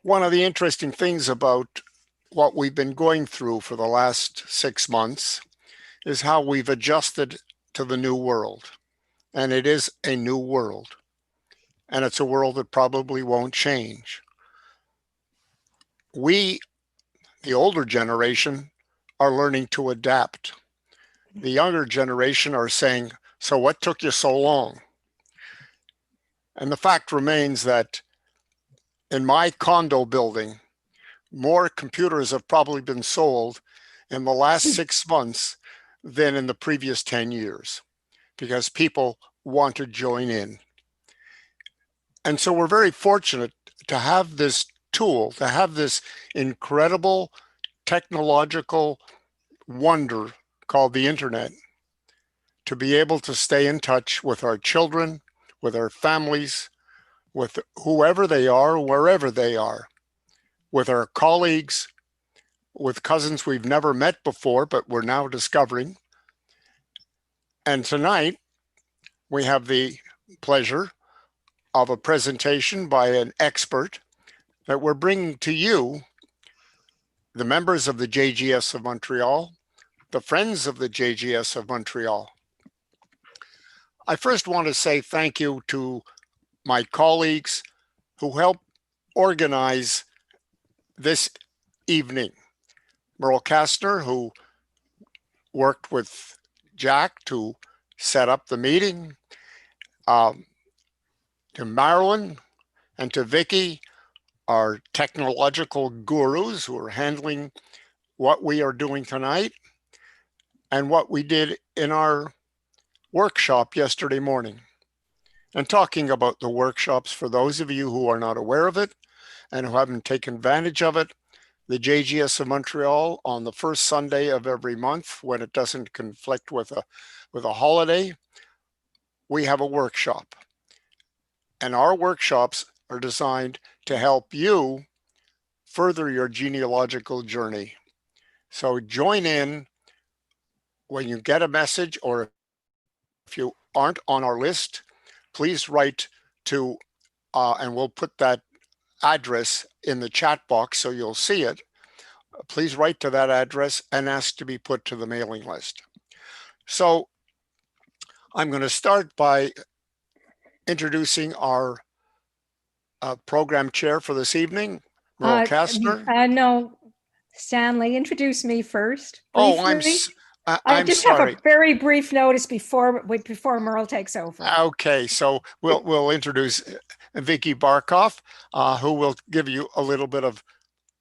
One of the interesting things about what we've been going through for the last 6 months is how we've adjusted to the new world. And it is a new world. And it's a world that probably won't change. We, the older generation, are learning to adapt. The younger generation are saying, so what took you so long? And the fact remains that in my condo building, more computers have probably been sold in the last 6 months than in the previous 10 years because people want to join in. And so we're very fortunate to have this tool, to have this incredible technological wonder called the internet, to be able to stay in touch with our children, with our families, with whoever they are, wherever they are, with our colleagues, with cousins we've never met before, but we're now discovering. And tonight, we have the pleasure of a presentation by an expert that we're bringing to you, the members of the JGS of Montreal, the friends of the JGS of Montreal. I first want to say thank you to my colleagues who helped organize this evening. Merle Kastner, who worked with Jack to set up the meeting, to Marilyn and to Vicky, our technological gurus who are handling what we are doing tonight and what we did in our workshop yesterday morning. And talking about the workshops, for those of you who are not aware of it and who haven't taken advantage of it, the JGS of Montreal on the first Sunday of every month, when it doesn't conflict with a holiday, we have a workshop. And our workshops are designed to help you further your genealogical journey. So join in when you get a message, or if you aren't on our list, please write to, and we'll put that address in the chat box so you'll see it. Please write to that address and ask to be put to the mailing list. So I'm going to start by introducing our program chair for this evening, Merle Kastner. No, Stanley, introduce me first. Briefly. I just sorry. have a very brief notice before Merle takes over. Okay, so we'll introduce Vicky Barkoff, who will give you a little bit of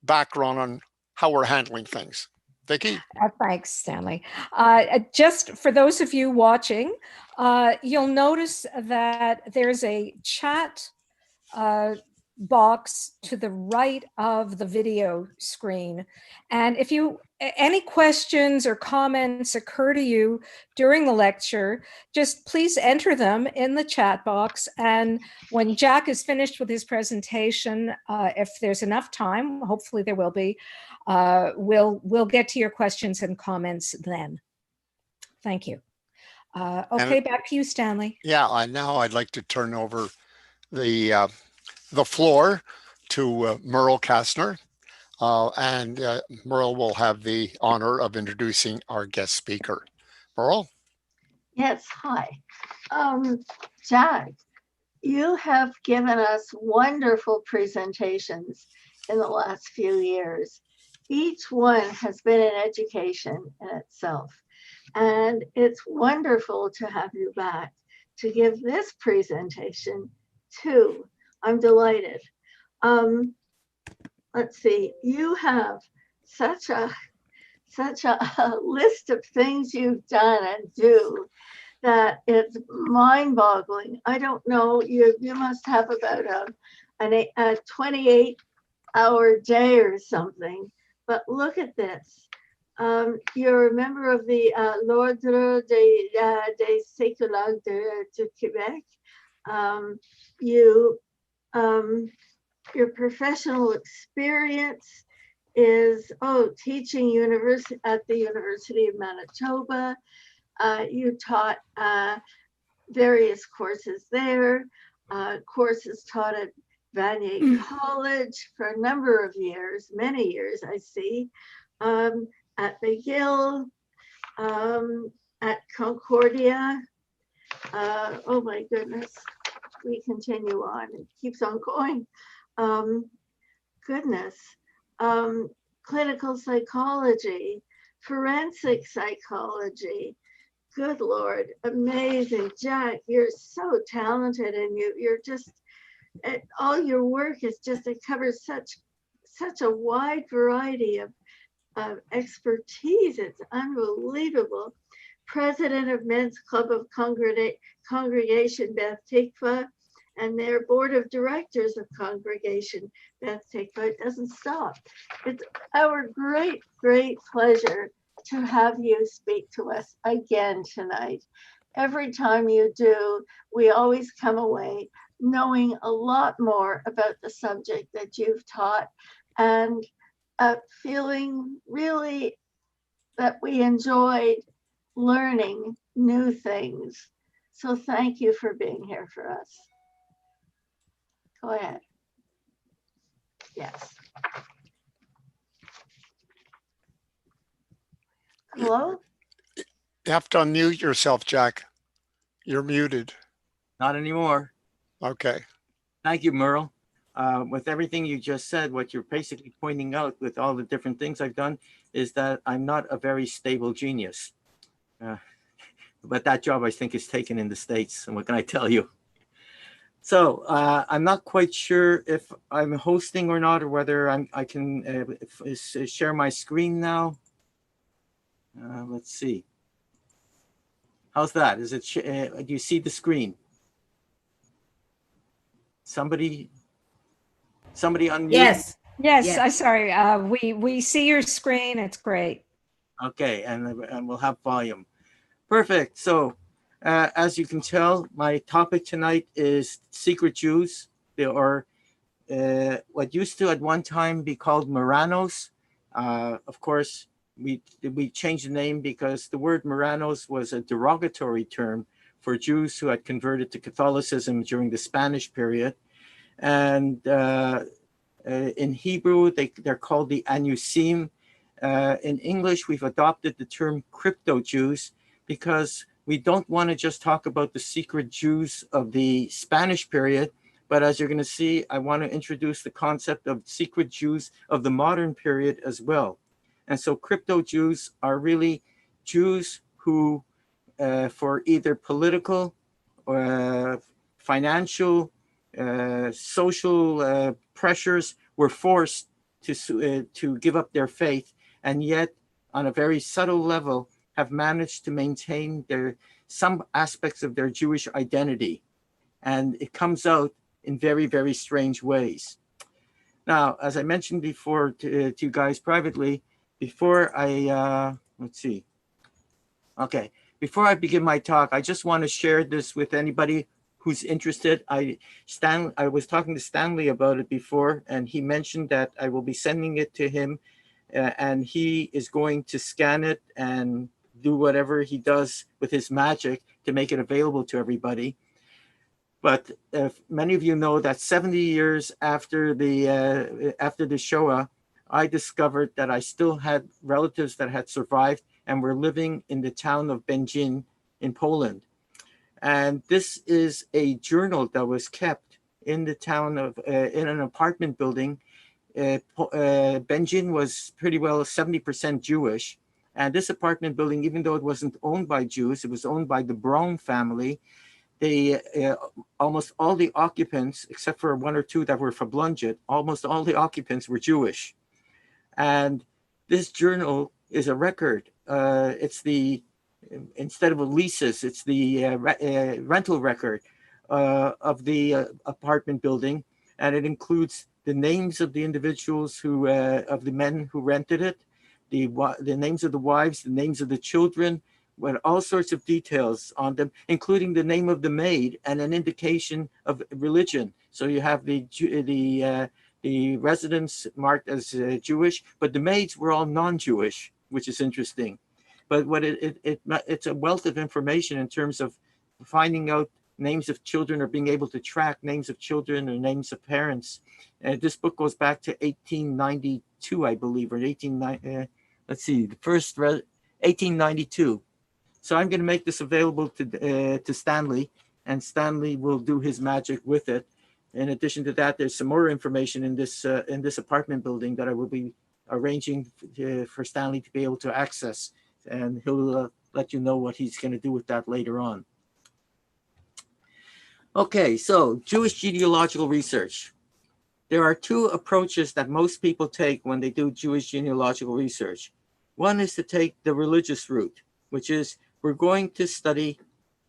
background on how we're handling things. Vicky? Thanks, Stanley. Just for those of you watching, you'll notice that there's a chat box to the right of the video screen. And if any questions or comments occur to you during the lecture, just please enter them in the chat box. And when Jack is finished with his presentation, if there's enough time, hopefully there will be, we'll get to your questions and comments then. Thank you. Okay, back to you, Stanley. Yeah, now I'd like to turn over the floor to Merle Kastner, and Merle will have the honor of introducing our guest speaker. Merle? Yes, hi. Jack, you have given us wonderful presentations in the last few years. Each one has been an education in itself. And it's wonderful to have you back to give this presentation too. I'm delighted. Let's see, you have such a list of things you've done and do that it's mind-boggling. I don't know, you must have about a 28-hour day or something, but look at this. You're a member of the l'Ordre des Psychologues de Québec. Your professional experience is teaching at the University of Manitoba. You taught various courses there, courses taught at Vanier College for a number of years, many years, I see, at McGill, at Concordia. Oh my goodness, we continue on. It keeps on going. Goodness. Clinical psychology, forensic psychology. Good Lord, amazing. Jack, you're so talented, and you're just, all your work is just, it covers such a wide variety of expertise. It's unbelievable. President of Men's Club of Congregation Beth Tikva, and their board of directors of Congregation Beth Tikva. It doesn't stop. It's our great, great pleasure to have you speak to us again tonight. Every time you do, we always come away knowing a lot more about the subject that you've taught, and feeling really that we enjoyed learning new things. So thank you for being here for us. Go ahead. Yes. Hello? You have to unmute yourself, Jack. You're muted. Not anymore. Okay. Thank you, Merle. With everything you just said, what you're basically pointing out with all the different things I've done is that I'm not a very stable genius. But that job, I think, is taken in the States. And what can I tell you? So I'm not quite sure if I'm hosting or not, or whether I can share my screen now. Let's see. How's that? Is it? Do you see the screen? Somebody unmute? Yes. Yes, Yes. I'm sorry. We see your screen. It's great. Okay, and we'll have volume. Perfect. So, as you can tell, my topic tonight is secret Jews, or what used to at one time be called Marranos. Of course, we changed the name because the word Marranos was a derogatory term for Jews who had converted to Catholicism during the Spanish period. And in Hebrew, they're called the Anusim. In English, we've adopted the term crypto Jews because we don't want to just talk about the secret Jews of the Spanish period, but as you're going to see, I want to introduce the concept of secret Jews of the modern period as well. And so crypto Jews are really Jews who, for either political, financial, social pressures, were forced to give up their faith, and yet on a very subtle level have managed to maintain some aspects of their Jewish identity. And it comes out in very, very strange ways. Now, as I mentioned before to you guys privately, before I, let's see. Okay, before I begin my talk, I just want to share this with anybody who's interested. I was talking to Stanley about it before, and he mentioned that I will be sending it to him, and he is going to scan it and do whatever he does with his magic to make it available to everybody. But many of you know that 70 years after the Shoah, I discovered that I still had relatives that had survived and were living in the town of Będzin in Poland. And this is a journal that was kept in the town of, in an apartment building. Będzin was pretty well 70% Jewish. And this apartment building, even though it wasn't owned by Jews, it was owned by the Braun family. They, almost all the occupants, except for one or two that were verblunget, almost all the occupants were Jewish. And this journal is a record. It's the, instead of a leases, it's the rental record of the apartment building. And it includes the names of the individuals who, of the men who rented it, the names of the wives, the names of the children, with all sorts of details on them, including the name of the maid and an indication of religion. So you have the residents marked as Jewish, but the maids were all non-Jewish, which is interesting. But what it's a wealth of information in terms of finding out names of children or being able to track names of children or names of parents. This book goes back to 1892, I believe, or let's see, the first 1892. So I'm going to make this available to Stanley, and Stanley will do his magic with it. In addition to that, there's some more information in this apartment building that I will be arranging for Stanley to be able to access, and he'll let you know what he's going to do with that later on. Okay, so Jewish genealogical research. There are two approaches that most people take when they do Jewish genealogical research. One is to take the religious route, which is we're going to study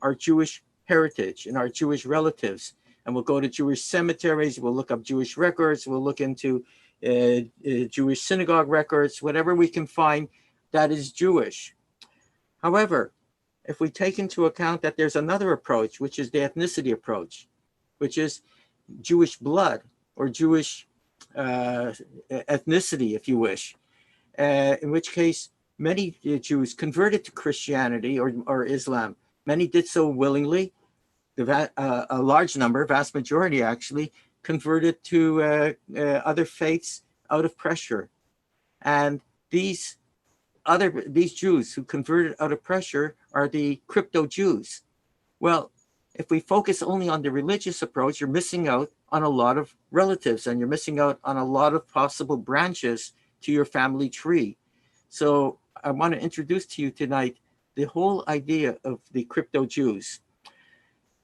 our Jewish heritage and our Jewish relatives. And we'll go to Jewish cemeteries, we'll look up Jewish records, we'll look into Jewish synagogue records, whatever we can find that is Jewish. However, if we take into account that there's another approach, which is the ethnicity approach, which is Jewish blood or Jewish ethnicity, if you wish, in which case many Jews converted to Christianity or Islam. Many did so willingly. A large number, vast majority actually, converted to other faiths out of pressure. And these Jews who converted out of pressure are the crypto Jews. Well, if we focus only on the religious approach, you're missing out on a lot of relatives, and you're missing out on a lot of possible branches to your family tree. So I want to introduce to you tonight the whole idea of the crypto Jews.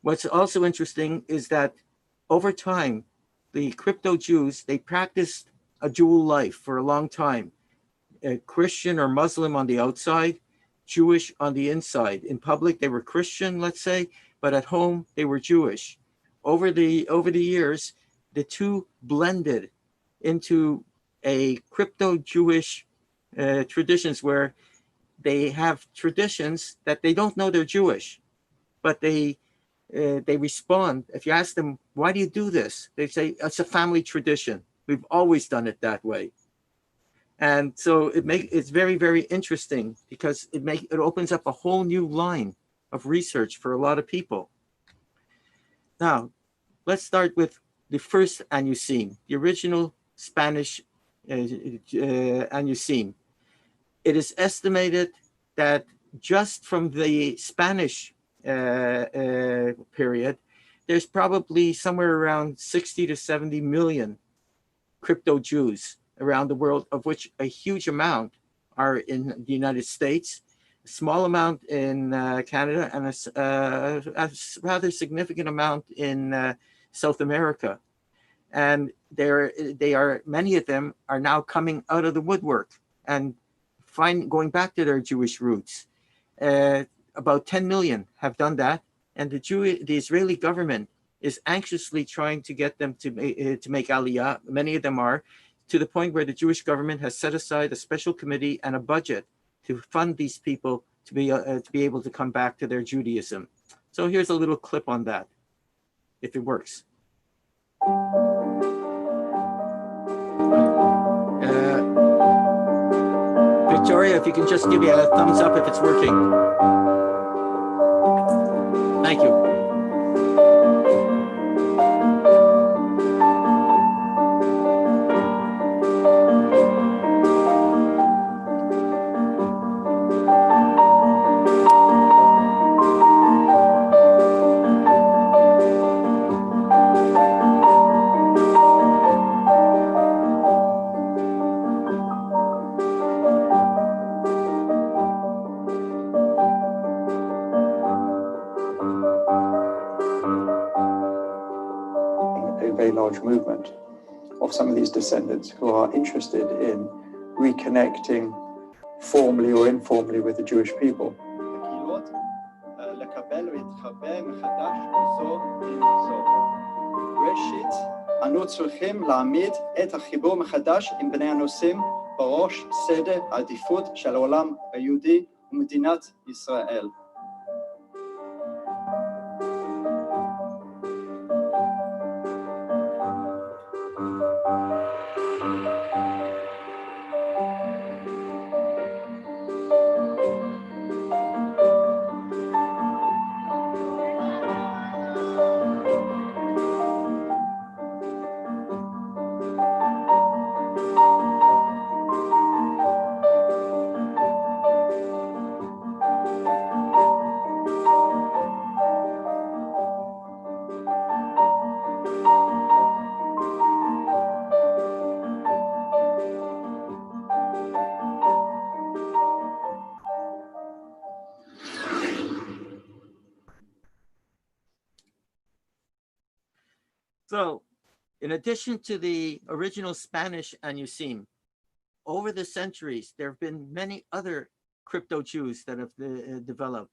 What's also interesting is that over time, the crypto Jews, they practiced a dual life for a long time. Christian or Muslim on the outside, Jewish on the inside. In public, they were Christian, let's say, but at home, they were Jewish. Over the years, the two blended into a crypto-Jewish traditions where they have traditions that they don't know they're Jewish, but they respond. If you ask them, why do you do this? They say, it's a family tradition. We've always done it that way. And so it's very, very interesting because it opens up a whole new line of research for a lot of people. Now, let's start with the first Anusim, the original Spanish Anusim. It is estimated that just from the Spanish period, there's probably somewhere around 60 to 70 million crypto Jews around the world, of which a huge amount are in the United States, a small amount in Canada, and a rather significant amount in South America. And many of them are now coming out of the woodwork and going back to their Jewish roots. About 10 million have done that, and the Israeli government is anxiously trying to get them to make aliyah. Many of them are, to the point where the Jewish government has set aside a special committee and a budget to fund these people to be able to come back to their Judaism. So here's a little clip on that, if it works. Victoria, if you can just give me a thumbs up if it's working. Thank you. Movement of some of these descendants who are interested in reconnecting formally or informally with the Jewish people. ראשית, אנו צריכים להעמיד את החיבור מחדש עם בני הנושאים בראש סדר העדיפות של העולם היהודי ומדינת ישראל. So in addition to the original Spanish Anusim, over the centuries, there have been many other crypto-Jews that have developed.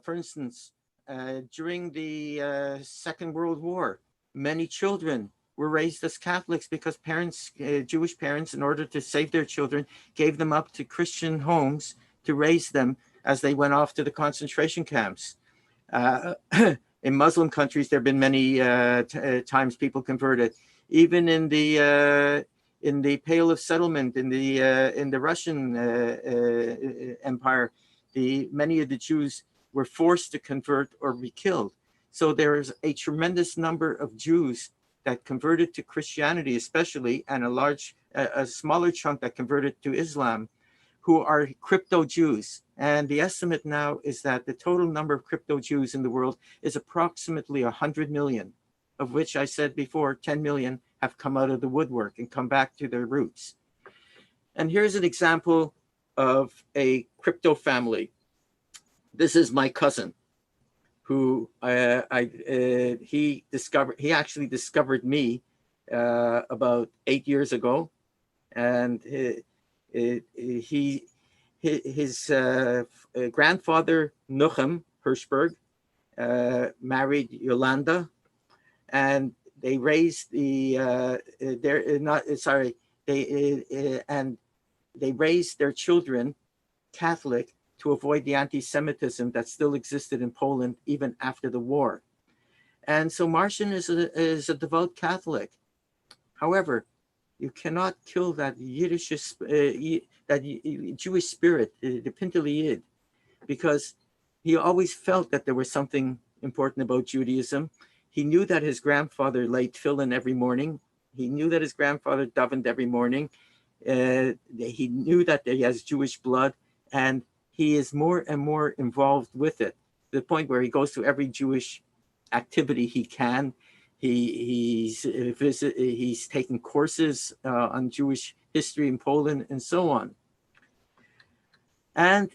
For instance, during the Second World War, many children were raised as Catholics because parents, Jewish parents, in order to save their children, gave them up to Christian homes to raise them as they went off to the concentration camps. In Muslim countries, there have been many times people converted. Even in the Pale of Settlement in the Russian Empire, many of the Jews were forced to convert or be killed. So there is a tremendous number of Jews that converted to Christianity, especially, and a smaller chunk that converted to Islam, who are crypto Jews. And the estimate now is that the total number of crypto Jews in the world is approximately 100 million, of which I said before, 10 million have come out of the woodwork and come back to their roots. And here's an example of a crypto family. This is my cousin, who he actually discovered me about 8 years ago, and his grandfather Nuchem Hirschberg married Yolanda, and they raised they raised their children Catholic to avoid the anti-Semitism that still existed in Poland even after the war. And so Marcin is a devout Catholic. However, you cannot kill that Yiddish, that Jewish spirit, the Pintele Yid, because he always felt that there was something important about Judaism. He knew that his grandfather laid tefillin every morning. He knew that his grandfather davened every morning. He knew that he has Jewish blood, and he is more and more involved with it, to the point where he goes to every Jewish activity he can. He's taking courses on Jewish history in Poland and so on. And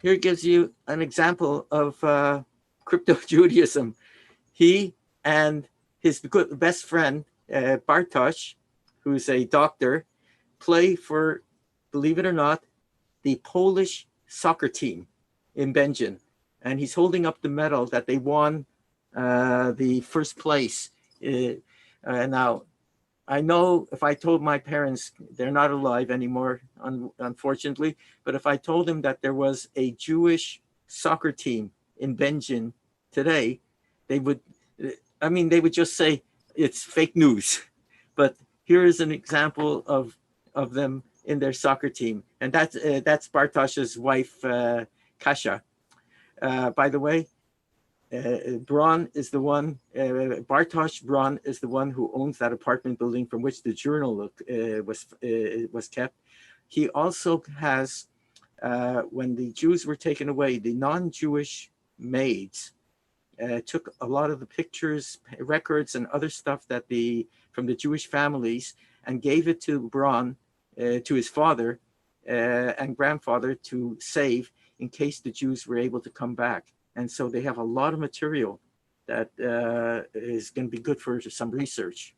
here gives you an example of crypto Judaism. He and his best friend, Bartosz, who's a doctor, play for, believe it or not, the Polish soccer team in Belgium. And he's holding up the medal that they won the first place. Now, I know if I told my parents, they're not alive anymore, unfortunately, but if I told them that there was a Jewish soccer team in Belgium today, they would just say it's fake news. But here is an example of them in their soccer team. And that's Bartosz's wife, Kasia. By the way, Braun is the one, Bartosz Braun is the one who owns that apartment building from which the journal was kept. He also has, when the Jews were taken away, the non-Jewish maids took a lot of the pictures, records, and other stuff that from the Jewish families and gave it to Braun, to his father and grandfather, to save in case the Jews were able to come back. And so they have a lot of material that is going to be good for some research.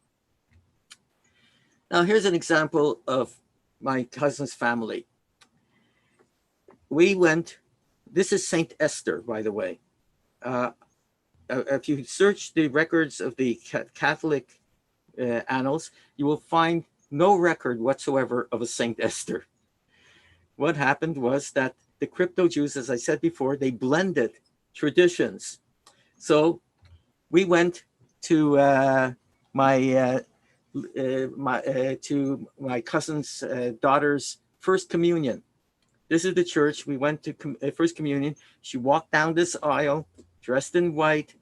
Now, here's an example of my cousin's family. This is Saint Esther, by the way. If you search the records of the Catholic annals, you will find no record whatsoever of a Saint Esther. What happened was that the crypto Jews, as I said before, they blended traditions. So we went to my cousin's daughter's first communion. This is the church. We went to first communion. She walked down this aisle, dressed in white,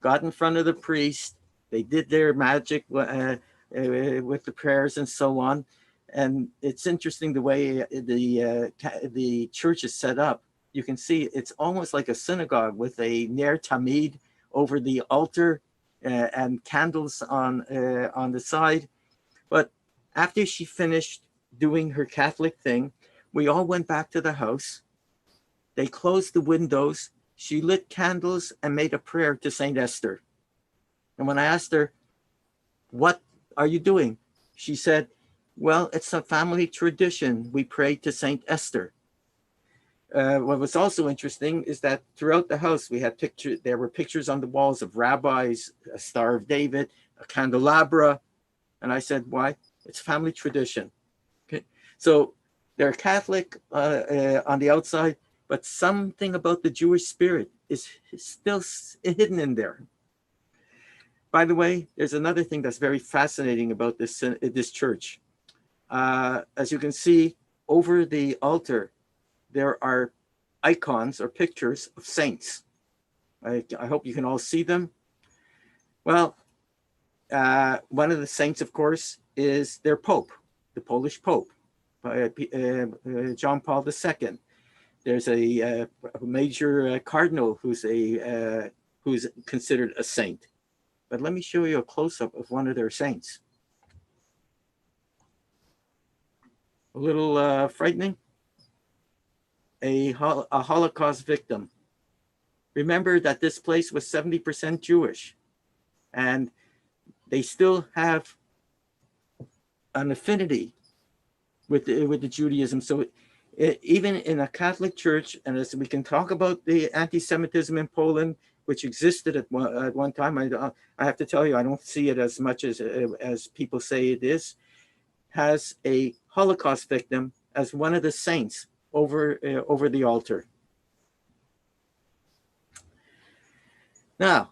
got in front of the priest. They did their magic with the prayers and so on. And it's interesting the way the church is set up. You can see it's almost like a synagogue with a ner tamid over the altar and candles on the side. But after she finished doing her Catholic thing, we all went back to the house. They closed the windows. She lit candles and made a prayer to Saint Esther. And when I asked her, what are you doing? She said, well, it's a family tradition. We pray to Saint Esther. What was also interesting is that throughout the house, we had pictures. There were pictures on the walls of rabbis, a Star of David, a candelabra. And I said, why? It's family tradition. Okay. So they're Catholic on the outside, but something about the Jewish spirit is still hidden in there. By the way, there's another thing that's very fascinating about this church. As you can see, over the altar, there are icons or pictures of saints. I hope you can all see them. Well, one of the saints, of course, is their Pope, the Polish Pope, John Paul II. There's a major cardinal who's considered a saint. But let me show you a close-up of one of their saints. A little frightening. A Holocaust victim. Remember that this place was 70% Jewish, and they still have an affinity with the Judaism. So even in a Catholic church, and as we can talk about the anti-Semitism in Poland, which existed at one time, I have to tell you, I don't see it as much as people say it is, has a Holocaust victim as one of the saints over the altar. Now,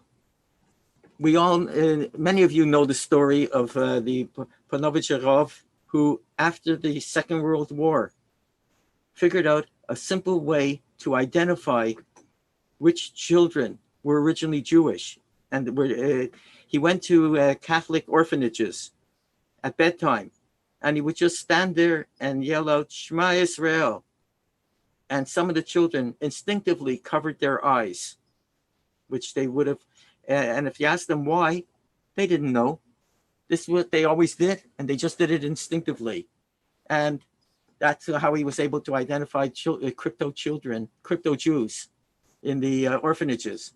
we all, many of you know the story of the Panovicherov, who after the Second World War figured out a simple way to identify which children were originally Jewish. And he went to Catholic orphanages at bedtime, and he would just stand there and yell out, Shema Israel. And some of the children instinctively covered their eyes, which they would have, and if you ask them why, they didn't know. This is what they always did, and they just did it instinctively. And that's how he was able to identify crypto Jews in the orphanages.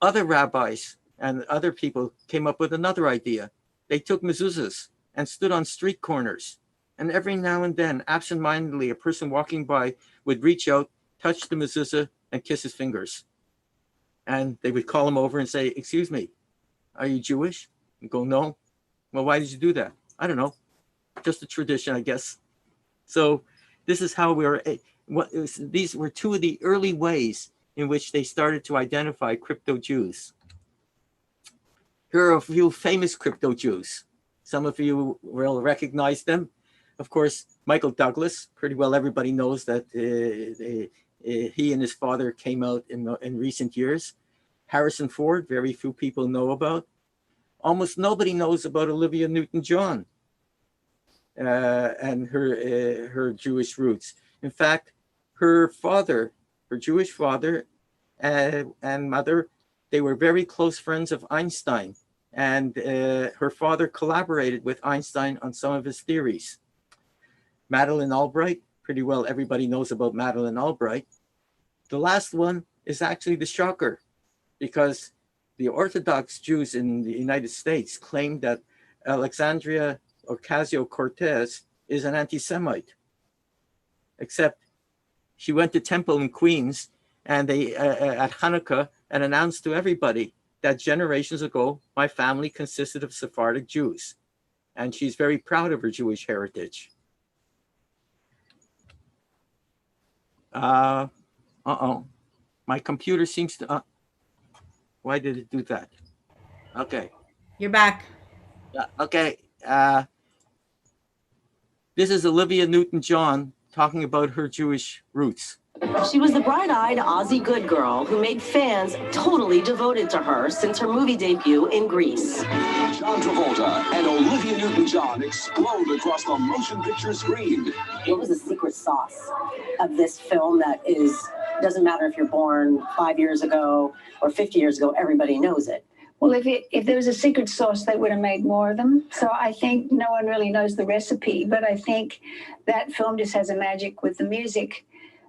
Other rabbis and other people came up with another idea. They took mezuzahs and stood on street corners. And every now and then, absentmindedly, a person walking by would reach out, touch the mezuzah, and kiss his fingers. And they would call him over and say, excuse me, are you Jewish? And go, no. Well, why did you do that? I don't know. Just a tradition, I guess. So this is how these were two of the early ways in which they started to identify crypto Jews. Here are a few famous crypto Jews. Some of you will recognize them. Of course, Michael Douglas, pretty well everybody knows that he and his father came out in recent years. Harrison Ford, very few people know about. Almost nobody knows about Olivia Newton-John and her Jewish roots. In fact, her father, her Jewish father and mother, they were very close friends of Einstein. And her father collaborated with Einstein on some of his theories. Madeleine Albright, pretty well everybody knows about Madeleine Albright. The last one is actually the shocker, because the Orthodox Jews in the United States claim that Alexandria Ocasio-Cortez is an anti-Semite, except she went to temple in Queens and they at Hanukkah and announced to everybody that generations ago, my family consisted of Sephardic Jews. And she's very proud of her Jewish heritage. My computer seems to, why did it do that? Okay. You're back. Okay. This is Olivia Newton-John talking about her Jewish roots. She was the bright-eyed Aussie good girl who made fans totally devoted to her since her movie debut in Greece. John Travolta and Olivia Newton-John explode across the motion picture screen. What was the secret sauce of this film that doesn't matter if you're born 5 years ago or 50 years ago, everybody knows it? Well, if there was a secret sauce, they would have made more of them. So I think no one really knows the recipe, but I think that film just has a magic with the music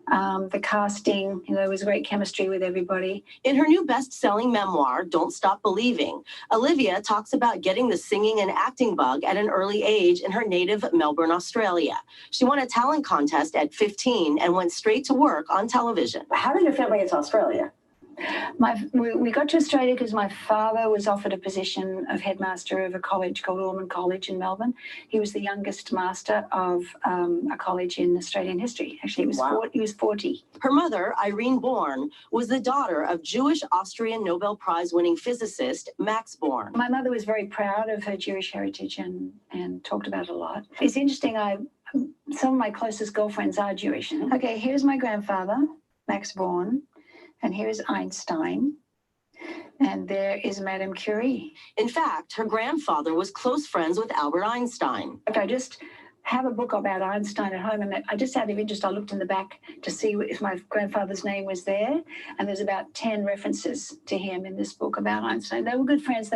The casting, there was great chemistry with everybody. In her new best-selling memoir, Don't Stop Believing, Olivia talks about getting the singing and acting bug at an early age in her native Melbourne, Australia. She won a talent contest at 15 and went straight to work on television. How did your family get to Australia? We got to Australia because my father was offered a position of headmaster of a college called Ormond College in Melbourne. He was the youngest master of a college in Australian history. Actually, he was 40. Her mother, Irene Born, was the daughter of Jewish-Austrian Nobel Prize-winning physicist Max Born. My mother was very proud of her Jewish heritage and talked about it a lot. It's interesting, some of my closest girlfriends are Jewish. Okay, here's my grandfather, Max Born. And here's Einstein, and there is Madame Curie. In fact, her grandfather was close friends with Albert Einstein. I just have a book about Einstein at home, and I just out of interest, I looked in the back to see if my grandfather's name was there, and there's about 10 references to him in this book about Einstein. They were good friends.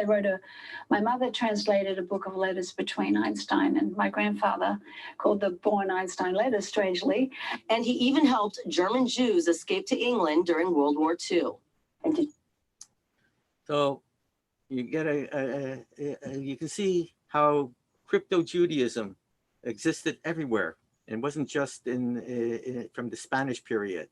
My mother translated a book of letters between Einstein and my grandfather called the Born Einstein Letters, strangely. And he even helped German Jews escape to England during World War II. So you get you can see how crypto-Judaism existed everywhere. It wasn't just from the Spanish period.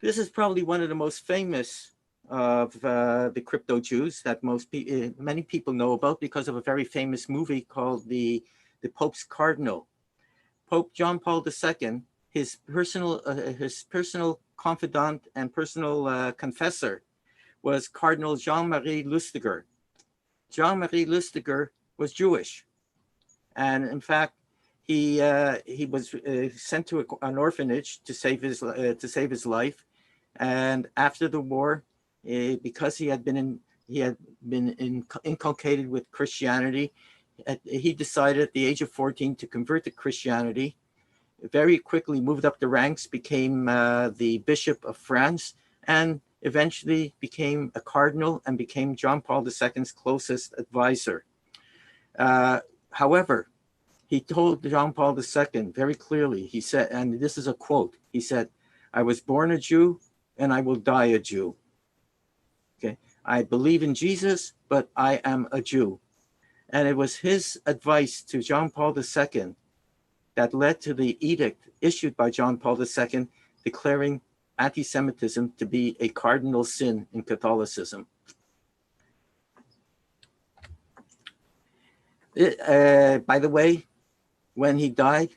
This is probably one of the most famous of the crypto Jews that many people know about because of a very famous movie called the Pope's Cardinal. Pope John Paul II, his personal confidant and personal confessor was Cardinal Jean-Marie Lustiger. Jean-Marie Lustiger was Jewish. And in fact, he was sent to an orphanage to save his life. And after the war, because he had been inculcated with Christianity, he decided at the age of 14 to convert to Christianity. Very quickly moved up the ranks, became the Bishop of France, and eventually became a cardinal and became John Paul II's closest advisor. However, he told John Paul II very clearly, he said, and this is a quote, he said, "I was born a Jew and I will die a Jew. Okay, I believe in Jesus, but I am a Jew." And it was his advice to John Paul II that led to the edict issued by John Paul II declaring anti-Semitism to be a cardinal sin in Catholicism. By the way, when he died,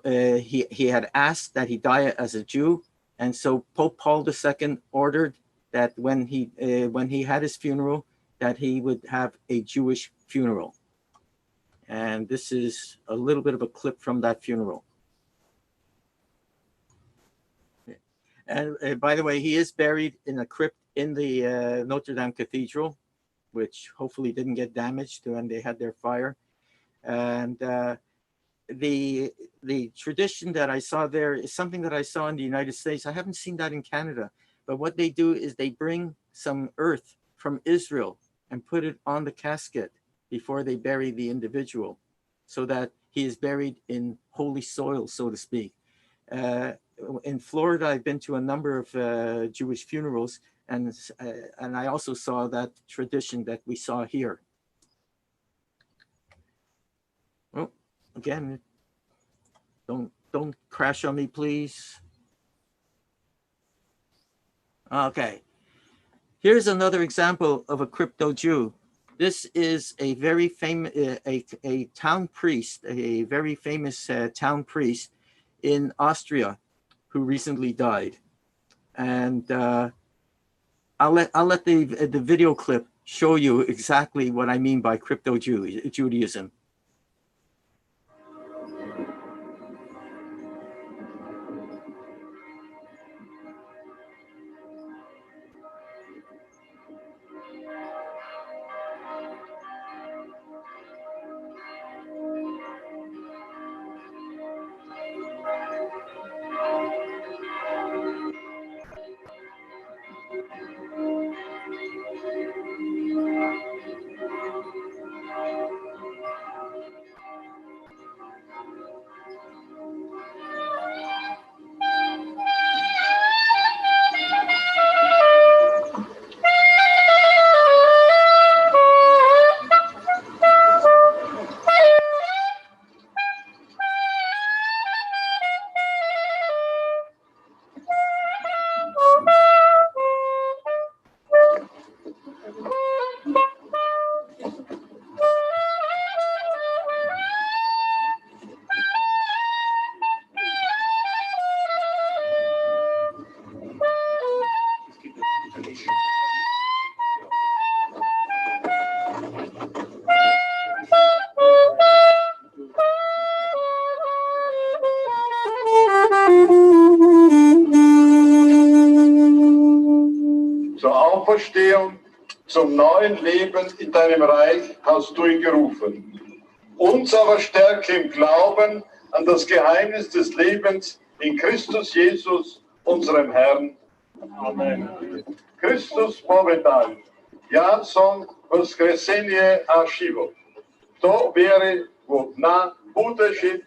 he had asked that he die as a Jew, and so Pope Paul II ordered that when he had his funeral, that he would have a Jewish funeral. And this is a little bit of a clip from that funeral. And by the way, he is buried in a crypt in the Notre Dame Cathedral, which hopefully didn't get damaged when they had their fire. And the tradition that I saw there is something that I saw in the United States. I haven't seen that in Canada, but what they do is they bring some earth from Israel and put it on the casket before they bury the individual, so that he is buried in holy soil, so to speak. In Florida, I've been to a number of Jewish funerals, and I also saw that tradition that we saw here. Oh, again, don't crash on me, please. Okay, here's another example of a crypto Jew. This is a very famous a town priest, a very famous town priest in Austria, who recently died, and I'll let the video clip show you exactly what I mean by crypto Judaism. Zur Auferstehung, zum neuen Leben in deinem Reich hast du ihn gerufen. Uns aber stärke im Glauben an das Geheimnis des Lebens in Christus Jesus, unserem Herrn. Amen. Christus povedal, ja som воскресение archivo. To vere na bude žit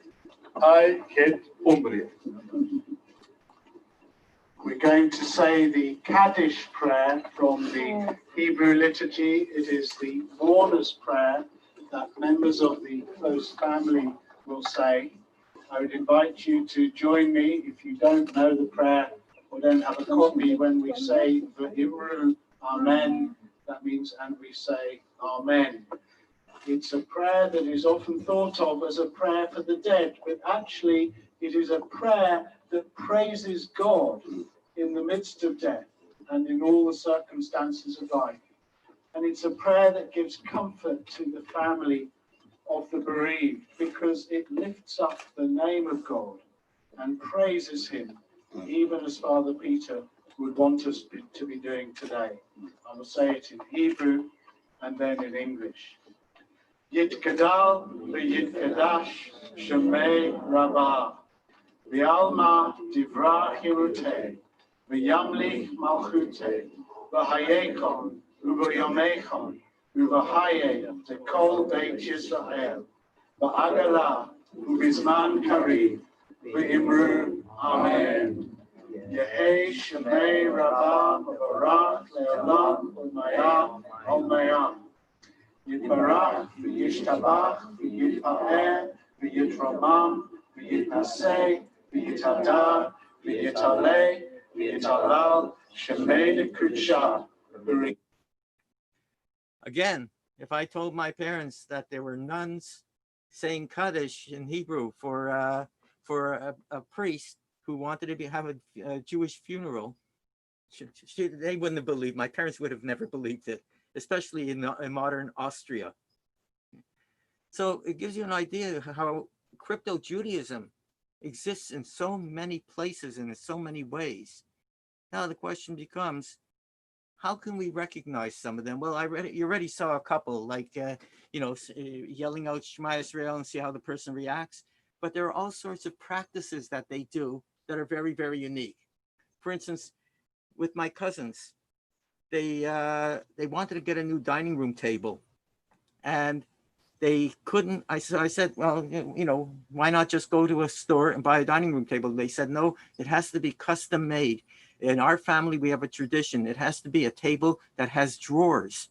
aj keď umrie. We're going to say the Kaddish prayer from the Hebrew liturgy. It is the mourner's prayer that members of the close family will say. I would invite you to join me if you don't know the prayer or don't have a copy. When we say the Hebrew Amen, that means and we say Amen. It's a prayer that is often thought of as a prayer for the dead, but actually it is a prayer that praises God in the midst of death and in all the circumstances of life. And it's a prayer that gives comfort to the family of the bereaved because it lifts up the name of God and praises him, even as Father Peter would want us to be doing today. I will say it in Hebrew and then in English. Yitgadal v'yitgadash shemei Rabbah v'alma divra hirutei v'yamlich malchutei v'hayekon u'v'yomechon u'v'hayeh tekol beit Yisrael v'agala u'bizman karev v'imru Amen. Yehei shemei Rabbah v'barak le'olam u'mayah u'mayah. Yitbarach v'yishtabach v'yitpa'er v'yitromam v'yitnaseh v'yitadar v'yitaleh v'yitalal shemei nekudsha. Again, if I told my parents that there were nuns saying Kaddish in Hebrew for a priest who wanted to have a Jewish funeral, they wouldn't have believed. My parents would have never believed it, especially in modern Austria. So it gives you an idea of how crypto-Judaism exists in so many places and in so many ways. Now the question becomes, how can we recognize some of them? Well, you already saw a couple, like, yelling out Shema Yisrael and see how the person reacts. But there are all sorts of practices that they do that are very, very unique. For instance, with my cousins, they wanted to get a new dining room table, and they couldn't. I said, well, why not just go to a store and buy a dining room table? They said, no, it has to be custom made. In our family, we have a tradition. It has to be a table that has drawers.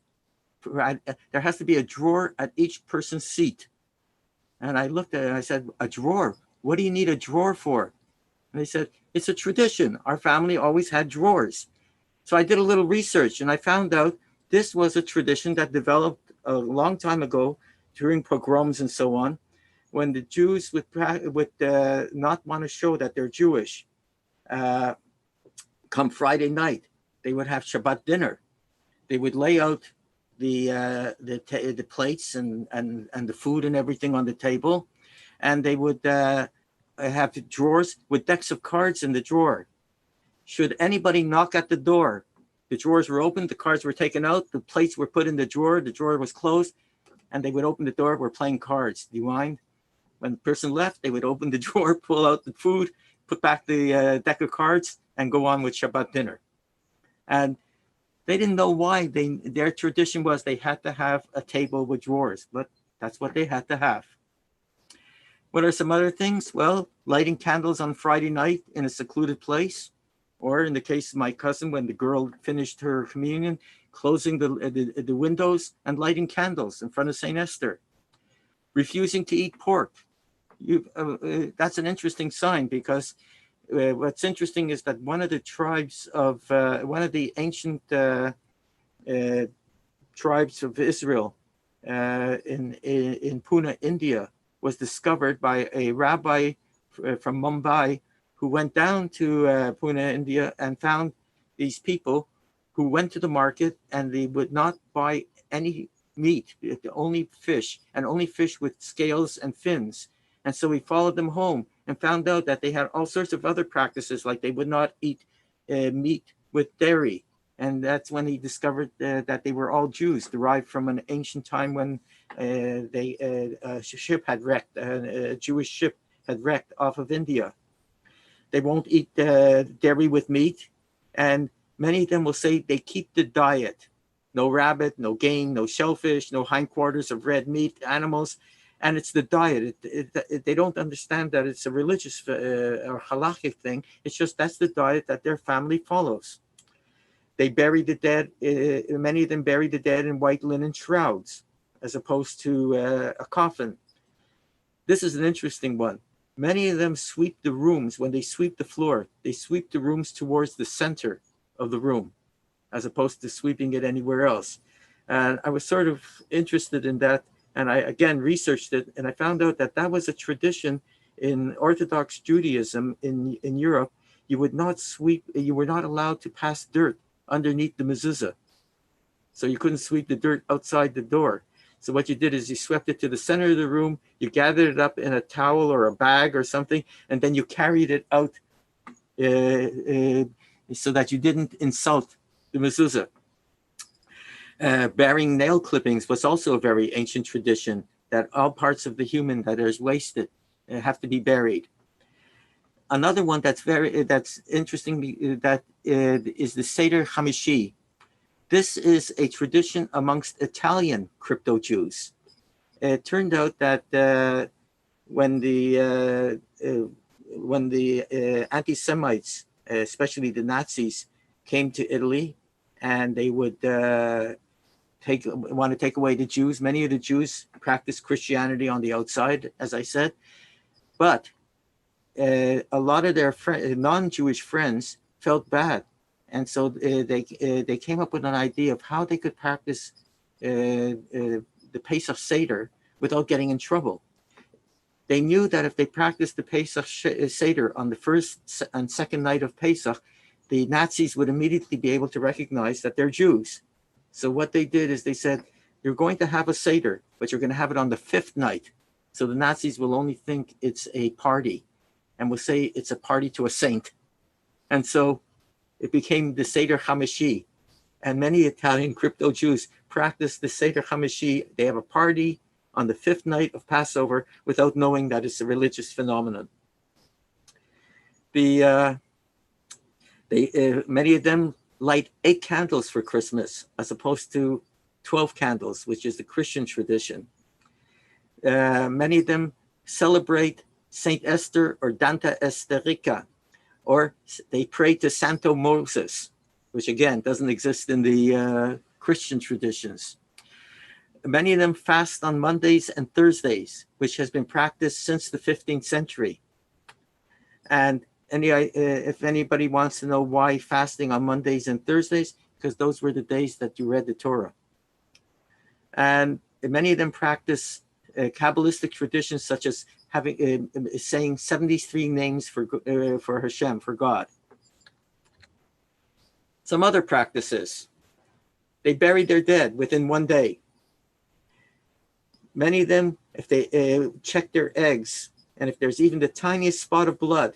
There has to be a drawer at each person's seat. And I looked at it and I said, a drawer? What do you need a drawer for? And they said, it's a tradition. Our family always had drawers. So I did a little research and I found out this was a tradition that developed a long time ago during pogroms and so on, when the Jews would not want to show that they're Jewish. Come Friday night, they would have Shabbat dinner. They would lay out the plates and the food and everything on the table, and they would have drawers with decks of cards in the drawer. Should anybody knock at the door, the drawers were open, the cards were taken out, the plates were put in the drawer was closed, and they would open the door, we're playing cards. Do you mind? When the person left, they would open the drawer, pull out the food, put back the deck of cards, and go on with Shabbat dinner. And they didn't know why. Their tradition was they had to have a table with drawers, but that's what they had to have. What are some other things? Well, lighting candles on Friday night in a secluded place, or in the case of my cousin, when the girl finished her communion, closing the windows and lighting candles in front of St. Esther. Refusing to eat pork. That's an interesting sign, because what's interesting is that one of the tribes of one of the ancient tribes of Israel in Pune, India, was discovered by a rabbi from Mumbai who went down to Pune, India, and found these people who went to the market and they would not buy any meat, only fish, and only fish with scales and fins. And so he followed them home and found out that they had all sorts of other practices, like they would not eat meat with dairy. And that's when he discovered that they were all Jews, derived from an ancient time when a ship had wrecked, a Jewish ship had wrecked off of India. They won't eat dairy with meat. And many of them will say they keep the diet. No rabbit, no game, no shellfish, no hindquarters of red meat animals. And it's the diet. They don't understand that it's a religious or halakhic thing. It's just that's the diet that their family follows. They bury the dead. Many of them bury the dead in white linen shrouds, as opposed to a coffin. This is an interesting one. Many of them sweep the rooms. When they sweep the floor, they sweep the rooms towards the center of the room, as opposed to sweeping it anywhere else. And I was sort of interested in that. And I, again, researched it. And I found out that that was a tradition in Orthodox Judaism in Europe. You would not sweep, you were not allowed to pass dirt underneath the mezuzah. So you couldn't sweep the dirt outside the door. So what you did is you swept it to the center of the room, you gathered it up in a towel or a bag or something, and then you carried it out so that you didn't insult the mezuzah. Burying nail clippings was also a very ancient tradition, that all parts of the human that is wasted have to be buried. Another one that's interesting that is the Seder Hamishi. This is a tradition amongst Italian crypto-Jews. It turned out that when the anti-Semites, especially the Nazis, came to Italy, and they would want to take away the Jews. Many of the Jews practiced Christianity on the outside, as I said, but a lot of their non-Jewish friends felt bad. And so they came up with an idea of how they could practice the Pesach Seder without getting in trouble. They knew that if they practiced the Pesach Seder on the first and second night of Pesach, the Nazis would immediately be able to recognize that they're Jews. So what they did is they said, you're going to have a Seder, but you're going to have it on the fifth night. So the Nazis will only think it's a party and will say it's a party to a saint. And so it became the Seder Hamishi. And many Italian crypto-Jews practice the Seder Hamishi. They have a party on the fifth night of Passover without knowing that it's a religious phenomenon. Many of them light 8 candles for Christmas as opposed to 12 candles, which is the Christian tradition. Many of them celebrate Saint Esther or Danta Esterica, or they pray to Santo Moses, which again doesn't exist in the Christian traditions. Many of them fast on Mondays and Thursdays, which has been practiced since the 15th century. And if anybody wants to know why fasting on Mondays and Thursdays, because those were the days that you read the Torah. And many of them practice Kabbalistic traditions, such as saying 73 names for Hashem, for God. Some other practices. They bury their dead within 1 day. Many of them, if they check their eggs, and if there's even the tiniest spot of blood,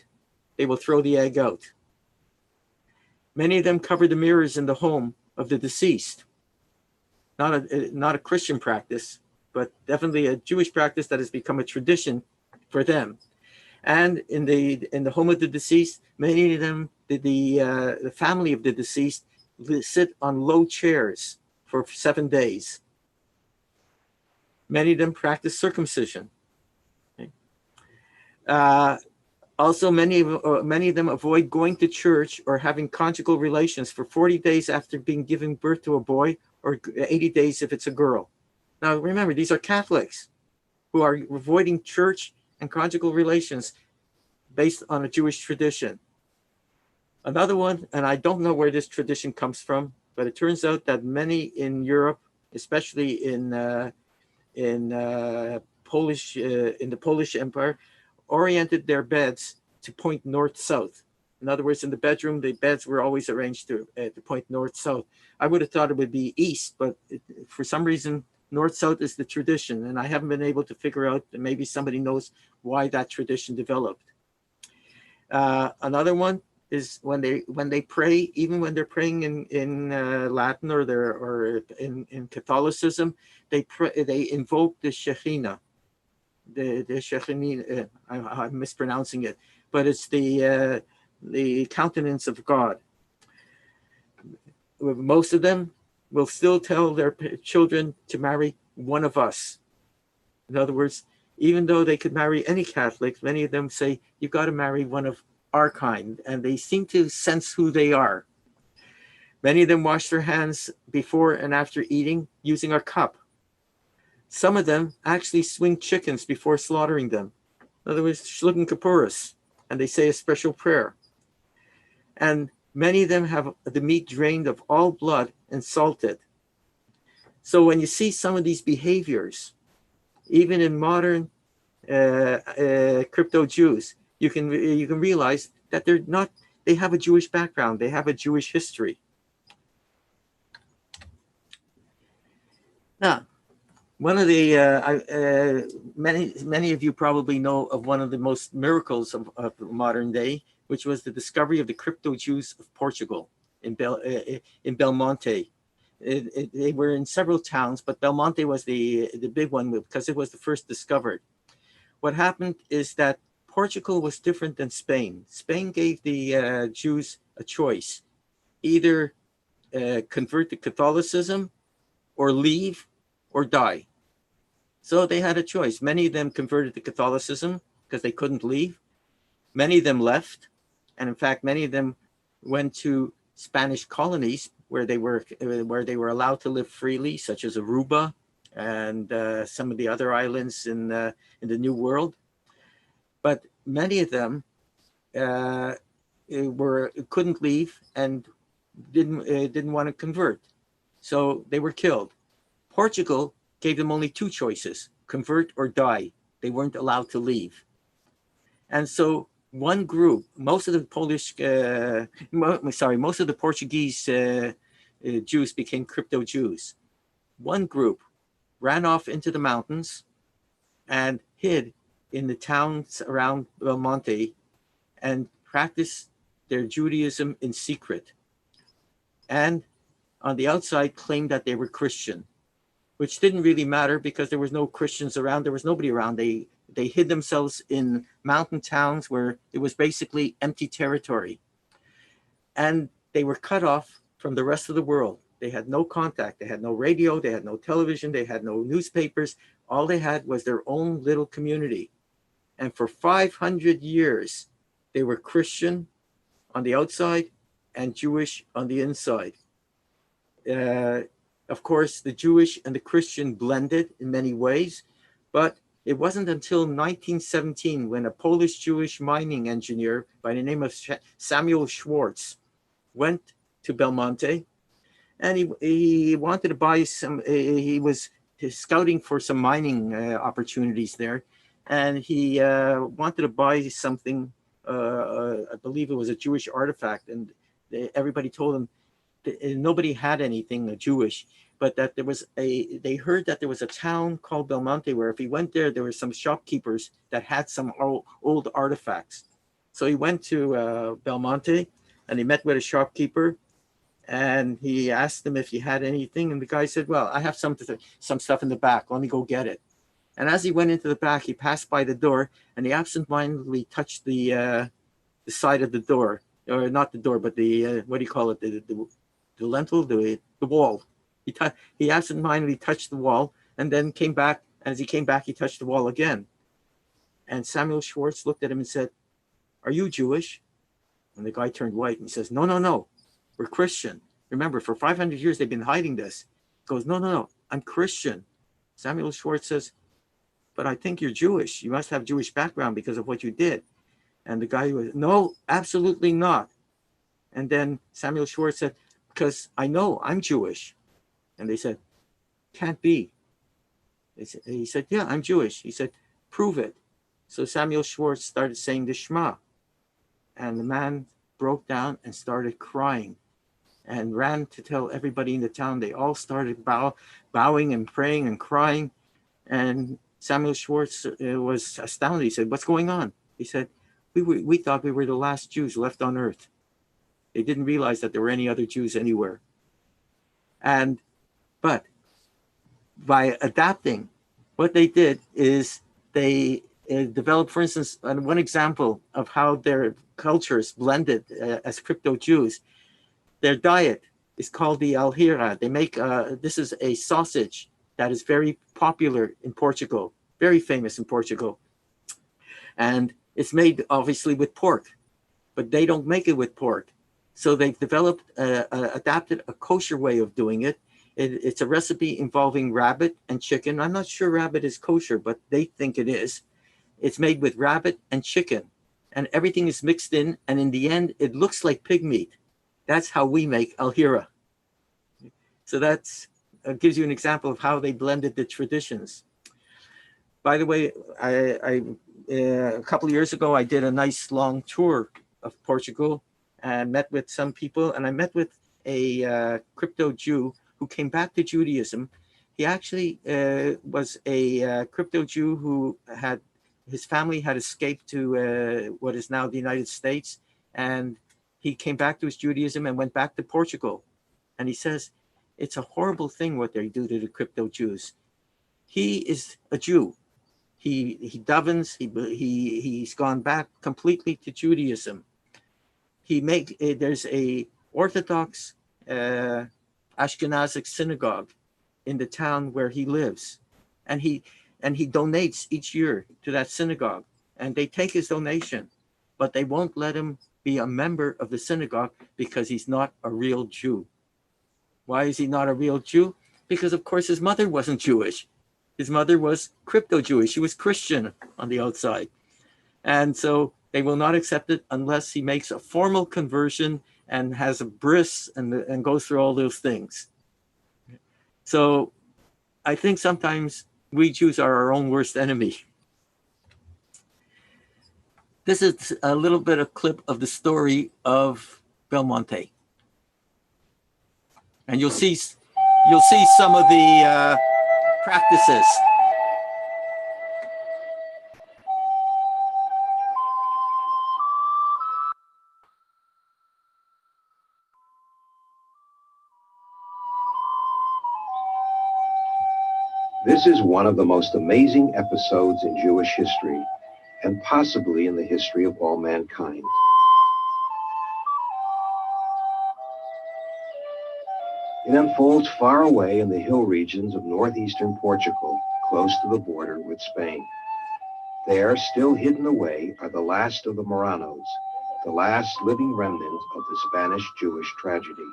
they will throw the egg out. Many of them cover the mirrors in the home of the deceased. Not a Christian practice, but definitely a Jewish practice that has become a tradition for them. And in the home of the deceased, many of them, the family of the deceased, sit on low chairs for 7 days. Many of them practice circumcision. Okay. Also, many of them avoid going to church or having conjugal relations for 40 days after being given birth to a boy, or 80 days if it's a girl. Now, remember, these are Catholics who are avoiding church and conjugal relations based on a Jewish tradition. Another one, and I don't know where this tradition comes from, but it turns out that many in Europe, especially in the Polish Empire, oriented their beds to point north-south. In other words, in the bedroom, the beds were always arranged to point north-south. I would have thought it would be east, but for some reason, north-south is the tradition, and I haven't been able to figure out, and maybe somebody knows why that tradition developed. Another one is when they pray, even when they're praying in Latin or in Catholicism, they invoke the Shekhinah, the Shekhinah. I'm mispronouncing it, but it's the countenance of God. Most of them will still tell their children to marry one of us. In other words, even though they could marry any Catholic, many of them say, you've got to marry one of our kind, and they seem to sense who they are. Many of them wash their hands before and after eating using a cup. Some of them actually swing chickens before slaughtering them. In other words, shlugging kapuras, and they say a special prayer. And many of them have the meat drained of all blood and salted. So when you see some of these behaviors, even in modern crypto Jews, you can realize that they have a Jewish background, they have a Jewish history. Now, one of the many of you probably know of one of the most miracles of modern day, which was the discovery of the crypto Jews of Portugal in Belmonte. They were in several towns, but Belmonte was the big one because it was the first discovered. What happened is that Portugal was different than Spain. Spain gave the Jews a choice: either convert to Catholicism, or leave, or die. So they had a choice. Many of them converted to Catholicism because they couldn't leave. Many of them left, and in fact, many of them went to Spanish colonies where they were allowed to live freely, such as Aruba and some of the other islands in the New World. But many of them couldn't leave and didn't want to convert, so they were killed. Portugal gave them only two choices: convert or die. They weren't allowed to leave. And so one group, most of the Portuguese Jews became crypto Jews. One group ran off into the mountains and hid in the towns around Belmonte and practiced their Judaism in secret. And on the outside claimed that they were Christian, which didn't really matter because there was no Christians around. There was nobody around. They hid themselves in mountain towns where it was basically empty territory. And they were cut off from the rest of the world. They had no contact. They had no radio. They had no television. They had no newspapers. All they had was their own little community. And for 500 years, they were Christian on the outside and Jewish on the inside. Of course, the Jewish and the Christian blended in many ways, but it wasn't until 1917 when a Polish-Jewish mining engineer by the name of Samuel Schwartz went to Belmonte, and he wanted to buy some. He was scouting for some mining opportunities there, and he wanted to buy something. I believe it was a Jewish artifact, and everybody told him nobody had anything Jewish, but that they heard that there was a town called Belmonte where if he went there, there were some shopkeepers that had some old artifacts. So he went to Belmonte and he met with a shopkeeper, and he asked him if he had anything. And the guy said, well, I have some stuff in the back. Let me go get it. And as he went into the back, he passed by the door and he absentmindedly touched the side of the door, or not the door, but the, what do you call it? The lintel, the wall. He absentmindedly touched the wall and then came back. As he came back, he touched the wall again. And Samuel Schwartz looked at him and said, are you Jewish? And the guy turned white and he says, no, we're Christian. Remember, for 500 years, they've been hiding this. He goes, no, I'm Christian. Samuel Schwartz says, but I think you're Jewish. You must have Jewish background because of what you did. And the guy was, no, absolutely not. And then Samuel Schwartz said, because I know I'm Jewish. And they said, can't be. He said, yeah, I'm Jewish. He said, prove it. So Samuel Schwartz started saying the Shema. And the man broke down and started crying and ran to tell everybody in the town. They all started bowing and praying and crying. And Samuel Schwartz was astounded. He said, what's going on? He said, We thought we were the last Jews left on earth. They didn't realize that there were any other Jews anywhere. But by adapting, what they did is they developed, for instance, one example of how their cultures blended as crypto-Jews. Their diet is called the alhira. They make, this is a sausage that is very popular in Portugal, very famous in Portugal. And it's made obviously with pork, but they don't make it with pork. So they've developed, adapted a kosher way of doing it. It's a recipe involving rabbit and chicken. I'm not sure rabbit is kosher, but they think it is. It's made with rabbit and chicken, and everything is mixed in. And in the end, it looks like pig meat. That's how we make alhira. So that's gives you an example of how they blended the traditions. By the way, a couple of years ago, I did a nice long tour of Portugal and met with some people. And I met with a crypto Jew who came back to Judaism. He actually was a crypto Jew who had, his family had escaped to what is now the United States. And he came back to his Judaism and went back to Portugal. And he says, it's a horrible thing what they do to the crypto Jews. He is a Jew. He davens, he's gone back completely to Judaism. There's a Orthodox Ashkenazic synagogue in the town where he lives. And he donates each year to that synagogue. And they take his donation, but they won't let him be a member of the synagogue because he's not a real Jew. Why is he not a real Jew? Because of course his mother wasn't Jewish. His mother was crypto-Jewish. She was Christian on the outside. And so they will not accept it unless he makes a formal conversion and has a bris and goes through all those things. So I think sometimes we Jews are our own worst enemy. This is a little bit of clip of the story of Belmonte. And you'll see some of the practices. This is one of the most amazing episodes in Jewish history, and possibly in the history of all mankind. It unfolds far away in the hill regions of northeastern Portugal, close to the border with Spain. There, still hidden away, are the last of the Marranos, the last living remnant of the Spanish Jewish tragedy.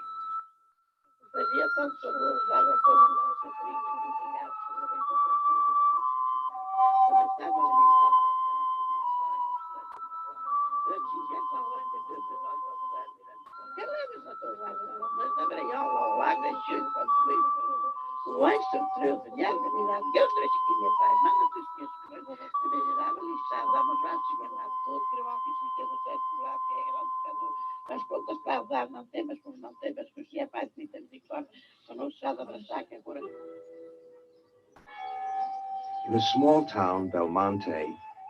In a small town, Belmonte,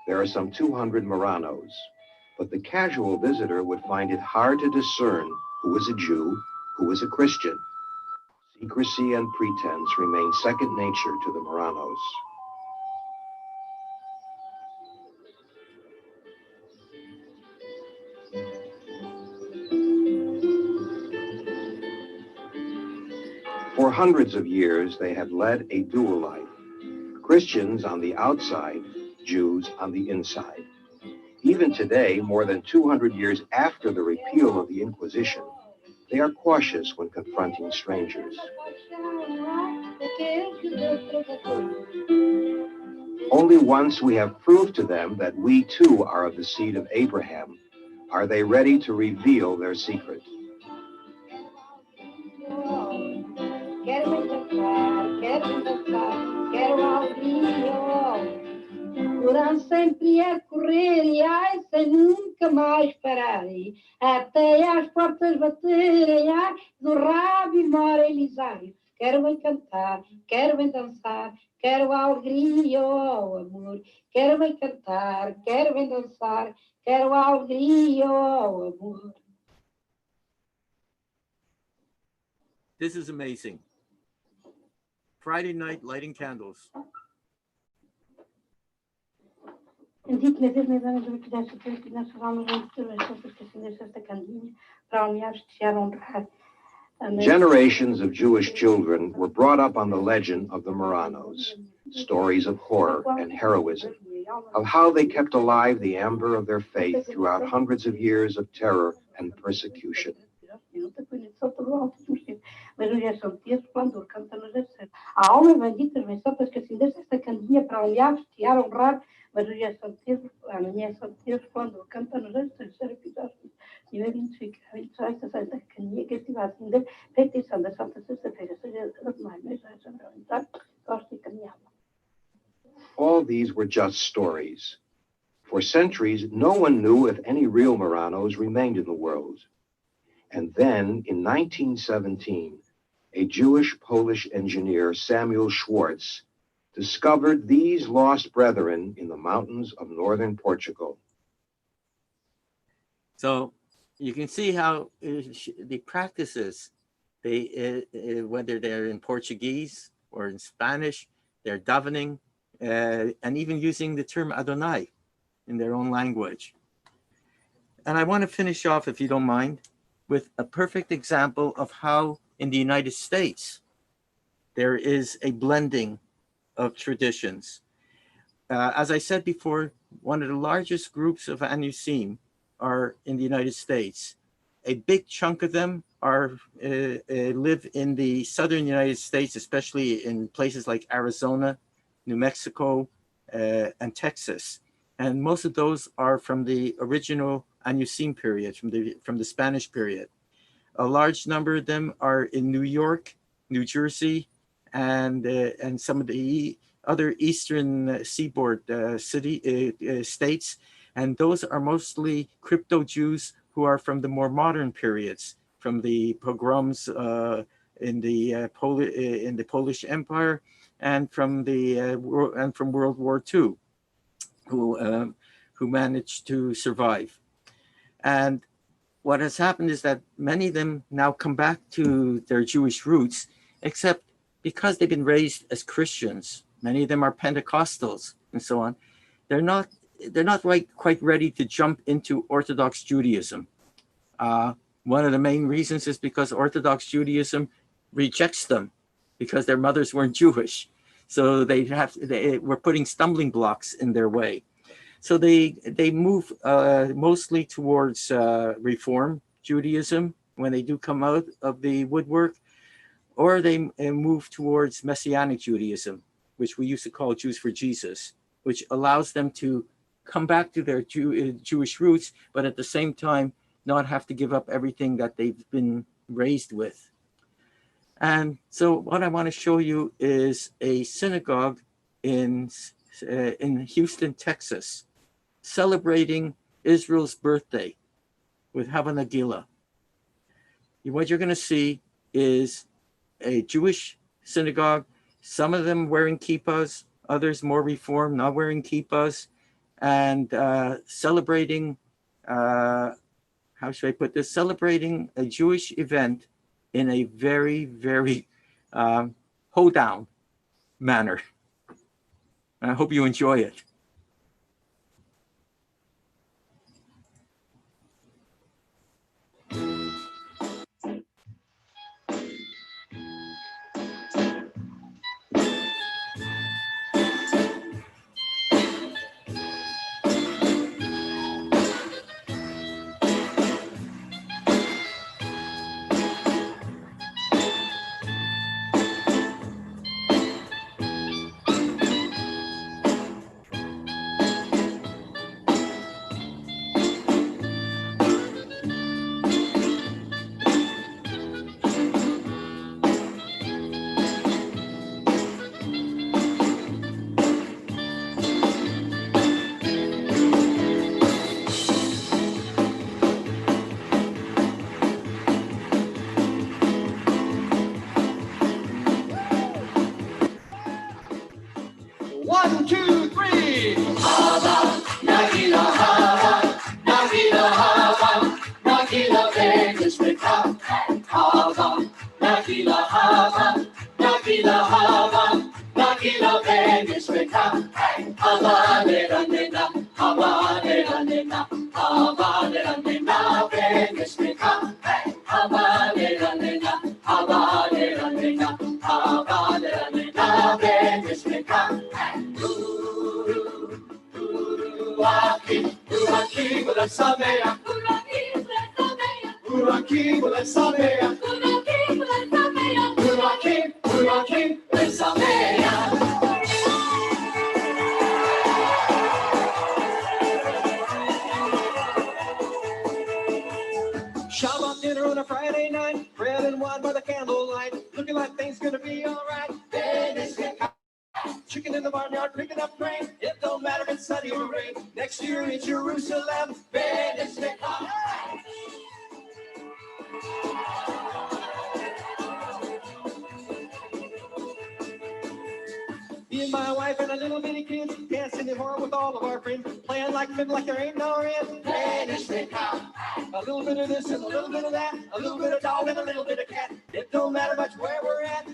there are some 200 Marranos, but the casual visitor would find it hard to discern who is a Jew, who is a Christian. Secrecy and pretense remain second nature to the Marranos. For hundreds of years, they had led a dual life. Christians on the outside, Jews on the inside. Even today, more than 200 years after the repeal of the Inquisition, they are cautious when confronting strangers. Only once we have proved to them that we too are of the seed of Abraham, are they ready to reveal their secret. Foram sempre a correr e ai, sem nunca mais pararem, até às portas baterem, ai, do Rabi mora Elisário, quero bem cantar, quero bem dançar, quero a alegria ou amor. Quero bem cantar, quero bem dançar, quero a alegria ou amor. This is amazing. Friday night lighting candles. Dito-me a Deus, me dá ajuda que desta feita e nessa alma vem de tudo, esta esquecendo esta candinha, para unir, estiar, honrar. Generations of Jewish children were brought up on the legend of the Marranos, stories of horror and heroism, of how they kept alive the amber of their faith throughout hundreds of years of terror and persecution. A alma bendita vem só para esquecer esta candinha para olhar, estiar, honrar, mas hoje é São Pedro, amanhã é São Pedro, quando canta nos anos terceiro episódio, e eu identificar esta santa candinha que estive assim, de petição da Santa Sexta-feira, seja de maio, mas é São Pedro, então, gosto de caminhar. All these were just stories. For centuries, no one knew if any real Marranos remained in the world. And then, in 1917, a Jewish-Polish engineer, Samuel Schwartz, discovered these lost brethren in the mountains of northern Portugal. So you can see how the practices, whether they're in Portuguese or in Spanish, they're davening, and even using the term Adonai in their own language. And I want to finish off, if you don't mind, with a perfect example of how in the United States there is a blending of traditions. As I said before, one of the largest groups of Anusim are in the United States. A big chunk of them are live in the southern United States, especially in places like Arizona, New Mexico, and Texas. And most of those are from the original Anusim period, from the Spanish period. A large number of them are in New York, New Jersey, and some of the other eastern seaboard states. And those are mostly crypto-Jews who are from the more modern periods, from the pogroms in the Polish Empire and from World War II, who managed to survive. And what has happened is that many of them now come back to their Jewish roots, except because they've been raised as Christians. Many of them are Pentecostals and so on. They're not quite ready to jump into Orthodox Judaism. One of the main reasons is because Orthodox Judaism rejects them because their mothers weren't Jewish. So they were putting stumbling blocks in their way. So they move mostly towards Reform Judaism when they do come out of the woodwork, or they move towards Messianic Judaism, which we used to call Jews for Jesus, which allows them to come back to their Jewish roots, but at the same time not have to give up everything that they've been raised with. And so what I want to show you is a synagogue in Houston, Texas, celebrating Israel's birthday with Hava Nagila. What you're going to see is a Jewish synagogue, some of them wearing kippahs, others more reformed, not wearing kippahs, and celebrating, how should I put this, celebrating a Jewish event in a very, very hoedown manner. And I hope you enjoy it. Shabbat dinner on a Friday night, bread and wine by the candlelight, looking like things gonna be all right. Chicken in the barnyard, picking up grain. It don't matter if it's sunny or rain. Next year in Jerusalem, me and my wife and a little bitty kid dancing in horror with all of our friends, playing like fiddle like there ain't no end. A little bit of this and a little bit of that, a little bit of dog and a little bit of cat. It don't matter much where we're at.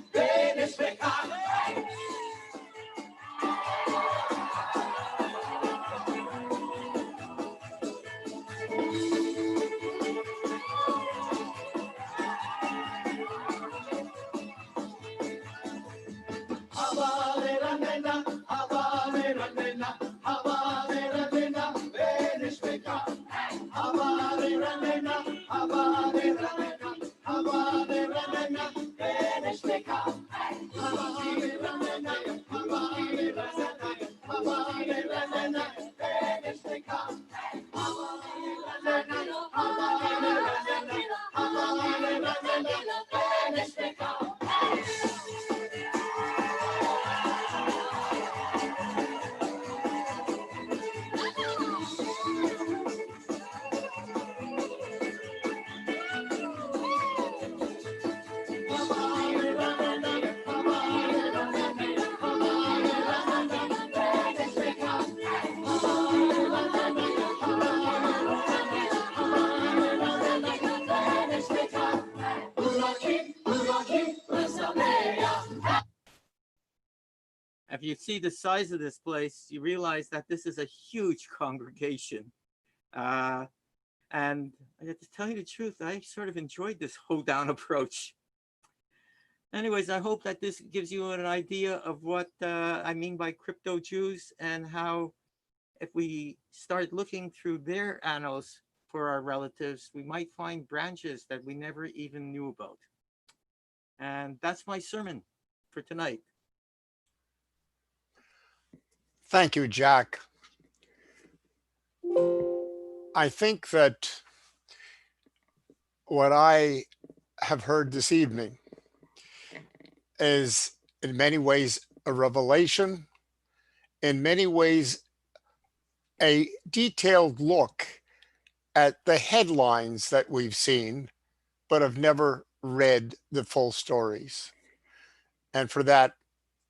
If you see the size of this place, you realize that this is a huge congregation. And I have to tell you the truth, I sort of enjoyed this hoedown approach. Anyways, I hope that this gives you an idea of what I mean by crypto Jews, and how if we start looking through their annals for our relatives, we might find branches that we never even knew about. And that's my sermon for tonight. Thank you, Jack. I think that what I have heard this evening is in many ways a revelation, in many ways a detailed look at the headlines that we've seen, but have never read the full stories. And for that,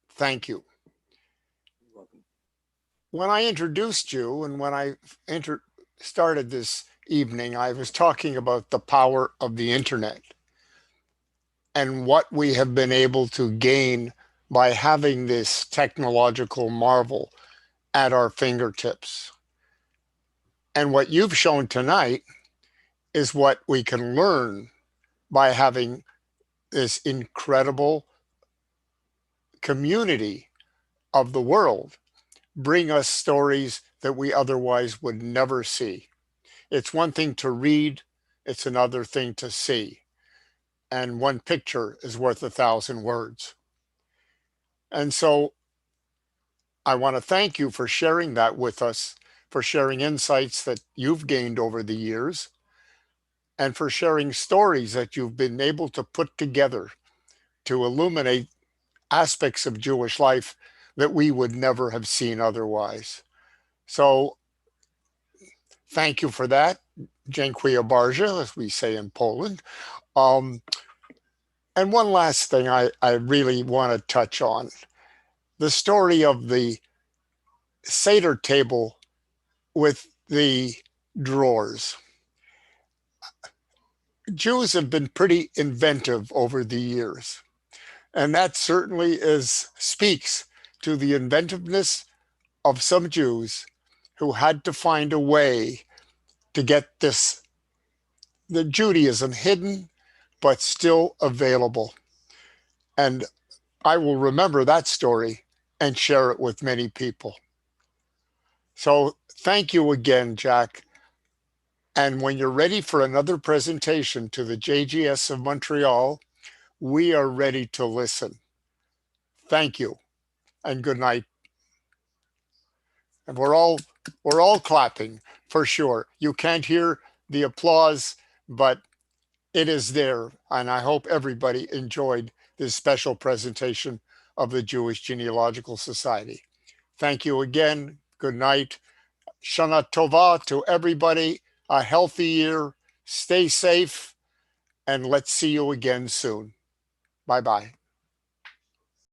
thank you. When I introduced you and when I started this evening, I was talking about the power of the internet and what we have been able to gain by having this technological marvel at our fingertips. And what you've shown tonight is what we can learn by having this incredible community of the world bring us stories that we otherwise would never see. It's one thing to read, it's another thing to see. And one picture is worth 1,000 words. And so I want to thank you for sharing that with us, for sharing insights that you've gained over the years, and for sharing stories that you've been able to put together to illuminate aspects of Jewish life that we would never have seen otherwise. So thank you for that. Dziękuję bardzo, as we say in Poland. And one last thing I really want to touch on. The story of the Seder table with the drawers. Jews have been pretty inventive over the years. And that certainly speaks to the inventiveness of some Jews who had to find a way to get the Judaism hidden, but still available. And I will remember that story and share it with many people. So thank you again, Jack. And when you're ready for another presentation to the JGS of Montreal, we are ready to listen. Thank you and good night. And we're all clapping for sure. You can't hear the applause, but it is there. And I hope everybody enjoyed this special presentation of the Jewish Genealogical Society. Thank you again. Good night. Shana Tova to everybody. A healthy year. Stay safe. And let's see you again soon. Bye-bye.